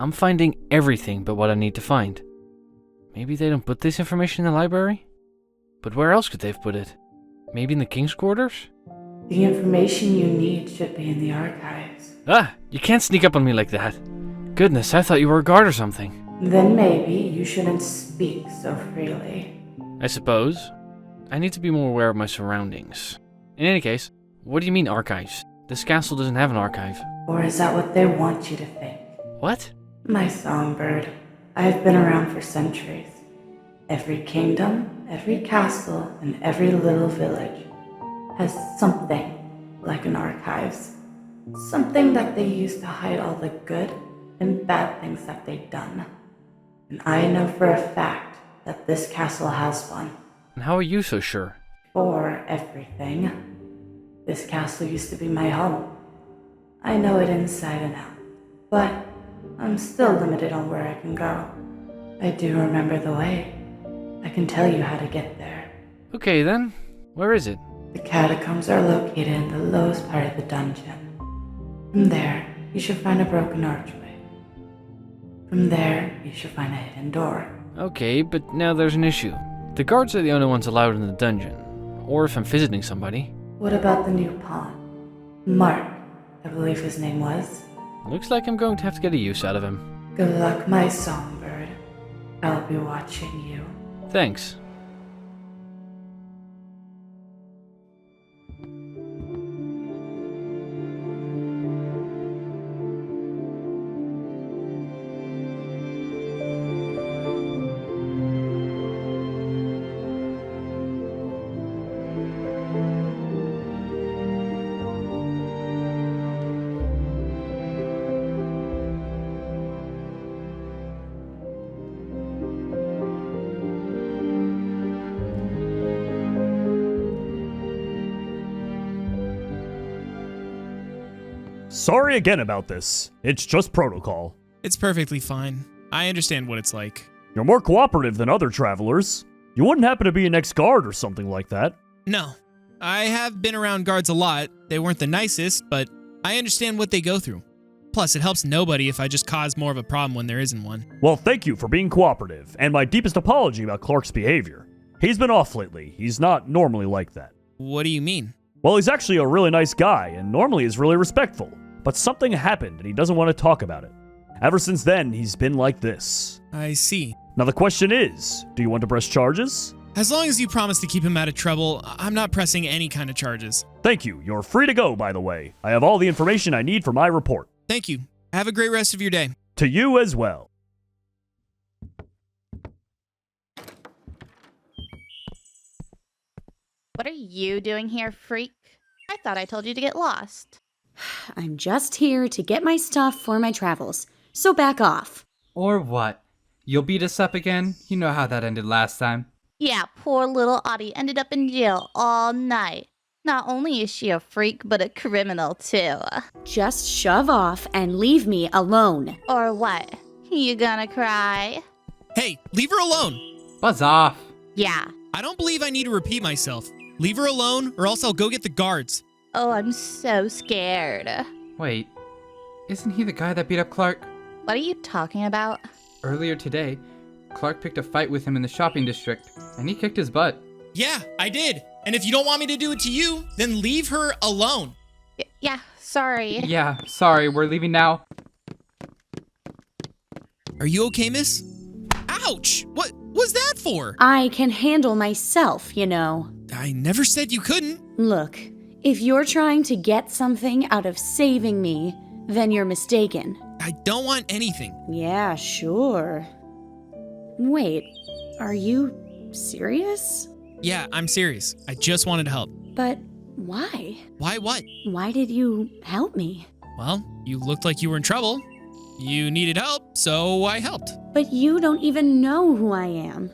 I'm finding everything but what I need to find. Maybe they don't put this information in the library? But where else could they have put it? Maybe in the king's quarters? The information you need should be in the archives. Ah! You can't sneak up on me like that. Goodness, I thought you were a guard or something. Then maybe you shouldn't speak so freely. I suppose. I need to be more aware of my surroundings. In any case, what do you mean archives? This castle doesn't have an archive. Or is that what they want you to think? What? My songbird, I've been around for centuries. Every kingdom, every castle, and every little village has something like an archives. Something that they use to hide all the good and bad things that they've done. And I know for a fact that this castle has one. And how are you so sure? For everything. This castle used to be my home. I know it inside and out. But I'm still limited on where I can go. I do remember the way. I can tell you how to get there. Okay then, where is it? The catacombs are located in the lowest part of the dungeon. From there, you should find a broken archway. From there, you should find a hidden door. Okay, but now there's an issue. The guards are the only ones allowed in the dungeon. Or if I'm visiting somebody. What about the new pawn? Mark, I believe his name was. Looks like I'm going to have to get a use out of him. Good luck, my songbird. I'll be watching you. Thanks. Sorry again about this. It's just protocol. It's perfectly fine. I understand what it's like. You're more cooperative than other travelers. You wouldn't happen to be an ex-guard or something like that? No. I have been around guards a lot. They weren't the nicest, but I understand what they go through. Plus, it helps nobody if I just cause more of a problem when there isn't one. Well, thank you for being cooperative, and my deepest apology about Clark's behavior. He's been off lately. He's not normally like that. What do you mean? Well, he's actually a really nice guy, and normally is really respectful. But something happened, and he doesn't want to talk about it. Ever since then, he's been like this. I see. Now the question is, do you want to press charges? As long as you promise to keep him out of trouble, I'm not pressing any kind of charges. Thank you. You're free to go, by the way. I have all the information I need for my report. Thank you. Have a great rest of your day. To you as well. What are you doing here, freak? I thought I told you to get lost. I'm just here to get my stuff for my travels, so back off. Or what? You'll beat us up again? You know how that ended last time. Yeah, poor little Audie ended up in jail all night. Not only is she a freak, but a criminal too. Just shove off and leave me alone. Or what? You gonna cry? Hey, leave her alone. Buzz off. Yeah. I don't believe I need to repeat myself. Leave her alone, or else I'll go get the guards. Oh, I'm so scared. Wait, isn't he the guy that beat up Clark? What are you talking about? Earlier today, Clark picked a fight with him in the shopping district, and he kicked his butt. Yeah, I did. And if you don't want me to do it to you, then leave her alone. Yeah, sorry. Yeah, sorry, we're leaving now. Are you okay, miss? Ouch! What was that for? I can handle myself, you know. I never said you couldn't. Look, if you're trying to get something out of saving me, then you're mistaken. I don't want anything. Yeah, sure. Wait, are you serious? Yeah, I'm serious. I just wanted to help. But why? Why what? Why did you help me? Well, you looked like you were in trouble. You needed help, so I helped. But you don't even know who I am.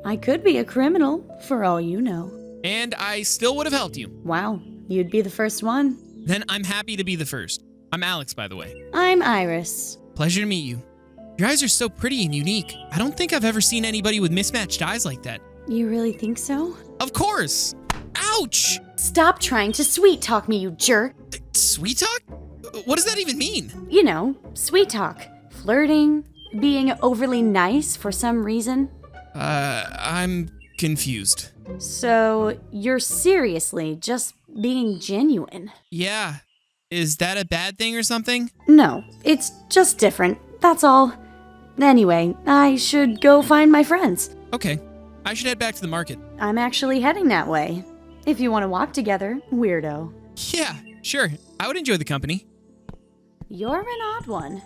I could be a criminal, for all you know. And I still would have helped you. Wow, you'd be the first one. Then I'm happy to be the first. I'm Alex, by the way. I'm Iris. Pleasure to meet you. Your eyes are so pretty and unique. I don't think I've ever seen anybody with mismatched eyes like that. You really think so? Of course! Ouch! Stop trying to sweet talk me, you jerk. Sweet talk? What does that even mean? You know, sweet talk. flirting? Being overly nice for some reason? I'm confused. So, you're seriously just being genuine? Yeah. Is that a bad thing or something? No, it's just different, that's all. Anyway, I should go find my friends. Okay. I should head back to the market. I'm actually heading that way. If you want to walk together, weirdo. Yeah, sure. I would enjoy the company. You're an odd one.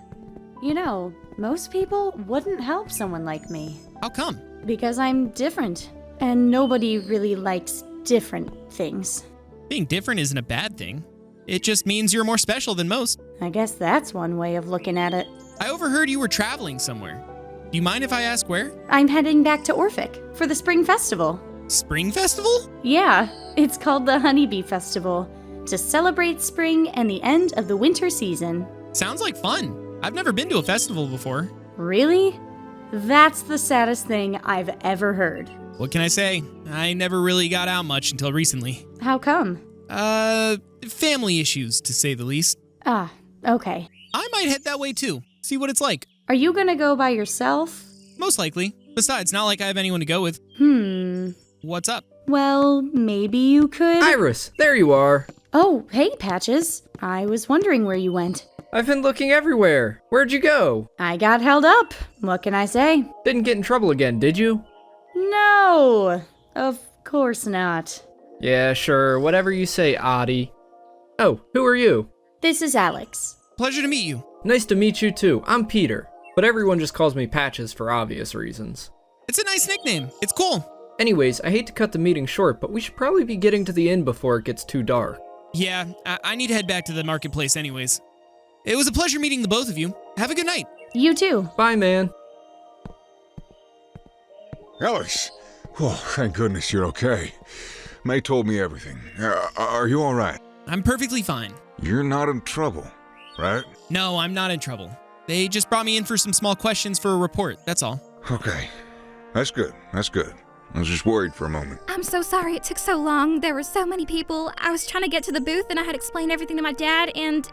You know, most people wouldn't help someone like me. How come? Because I'm different, and nobody really likes different things. Being different isn't a bad thing. It just means you're more special than most. I guess that's one way of looking at it. I overheard you were traveling somewhere. Do you mind if I ask where? I'm heading back to Orphic for the Spring Festival. Spring Festival? Yeah, it's called the Honeybee Festival, to celebrate spring and the end of the winter season. Sounds like fun. I've never been to a festival before. Really? That's the saddest thing I've ever heard. What can I say? I never really got out much until recently. How come? Family issues, to say the least. Ah, okay. I might head that way too. See what it's like. Are you gonna go by yourself? Most likely. Besides, not like I have anyone to go with. What's up? Well, maybe you could... Iris, there you are. Oh, hey, Patches. I was wondering where you went. I've been looking everywhere. Where'd you go? I got held up. What can I say? Didn't get in trouble again, did you? No, of course not. Yeah, sure. Whatever you say, Oddie. Oh, who are you? This is Alux. Pleasure to meet you. Nice to meet you too. I'm Peter, but everyone just calls me Patches for obvious reasons. It's a nice nickname. It's cool. Anyways, I hate to cut the meeting short, but we should probably be getting to the inn before it gets too dark. Yeah, I need to head back to the marketplace anyways. It was a pleasure meeting the both of you. Have a good night. You too. Bye, man. Alux! Oh, thank goodness you're okay. May told me everything. Are you alright? I'm perfectly fine. You're not in trouble, right? No, I'm not in trouble. They just brought me in for some small questions for a report, that's all. Okay. That's good. That's good. I was just worried for a moment. I'm so sorry it took so long. There were so many people. I was trying to get to the booth and I had explained everything to my dad and...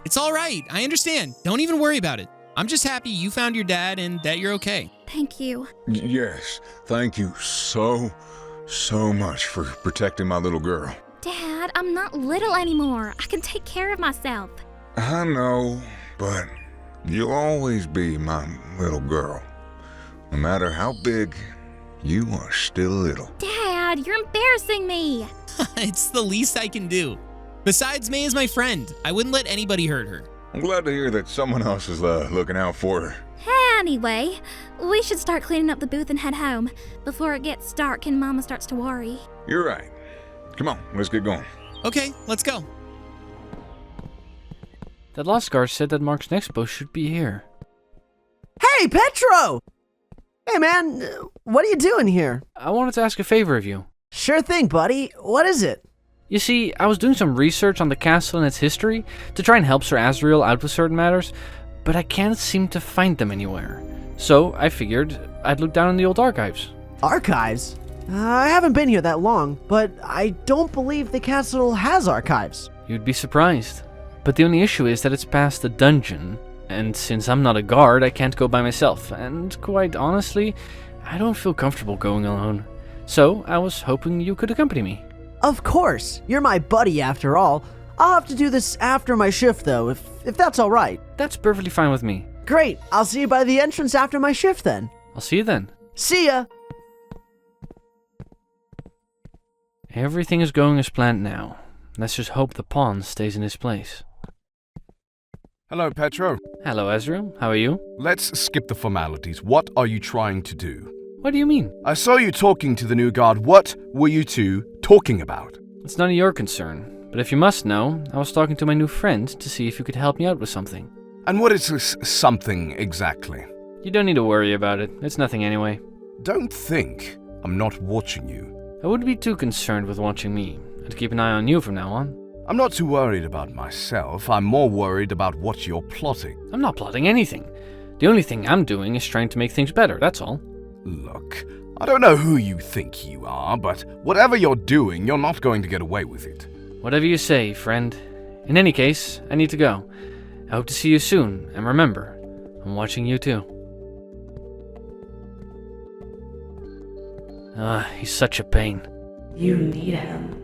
It's all right. I understand. Don't even worry about it. I'm just happy you found your dad and that you're okay. Thank you. Yes. Thank you so much for protecting my little girl. Dad, I'm not little anymore. I can take care of myself. I know, but you'll always be my little girl. No matter how big, you are still little. Dad, you're embarrassing me. It's the least I can do. Besides, May is my friend. I wouldn't let anybody hurt her. I'm glad to hear that someone else is looking out for her. Anyway, we should start cleaning up the booth and head home before it gets dark and Mama starts to worry. You're right. Come on, let's get going. Okay, let's go. That last guard said that Mark's next post should be here. Hey, Petro! Hey, man, what are you doing here? I wanted to ask a favor of you. Sure thing, buddy. What is it? You see, I was doing some research on the castle and its history to try and help Sir Azrael out with certain matters, but I can't seem to find them anywhere. So I figured I'd look down in the old archives. Archives? I haven't been here that long, but I don't believe the castle has archives. You'd be surprised. But the only issue is that it's past the dungeon, and since I'm not a guard, I can't go by myself, and quite honestly, I don't feel comfortable going alone. So I was hoping you could accompany me. Of course, you're my buddy after all. I'll have to do this after my shift though, if that's alright. That's perfectly fine with me. Great, I'll see you by the entrance after my shift then. I'll see you then. See ya! Everything is going as planned now. Let's just hope the pawn stays in his place. Hello, Petro. Hello, Azrael. How are you? Let's skip the formalities. What are you trying to do? What do you mean? I saw you talking to the new guard. What were you two talking about? It's none of your concern. But if you must know, I was talking to my new friend to see if you could help me out with something. And what is this something exactly? You don't need to worry about it. It's nothing anyway. Don't think I'm not watching you. I wouldn't be too concerned with watching me. I'd keep an eye on you from now on. I'm not too worried about myself. I'm more worried about what you're plotting. I'm not plotting anything. The only thing I'm doing is trying to make things better, that's all. Look, I don't know who you think you are, but whatever you're doing, you're not going to get away with it. Whatever you say, friend. In any case, I need to go. I hope to see you soon, and remember, I'm watching you too. He's such a pain. You need him.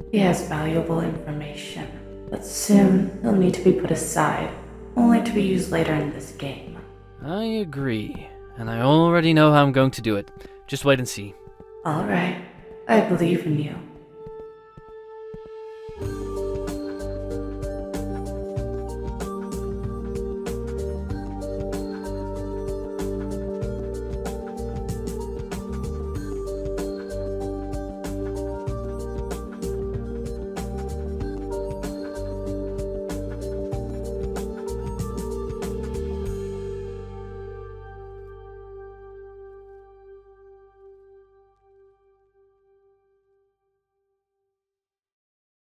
He has valuable information, but soon he'll need to be put aside, only to be used later in this game. I agree, and I already know how I'm going to do it. Just wait and see. Alright, I believe in you.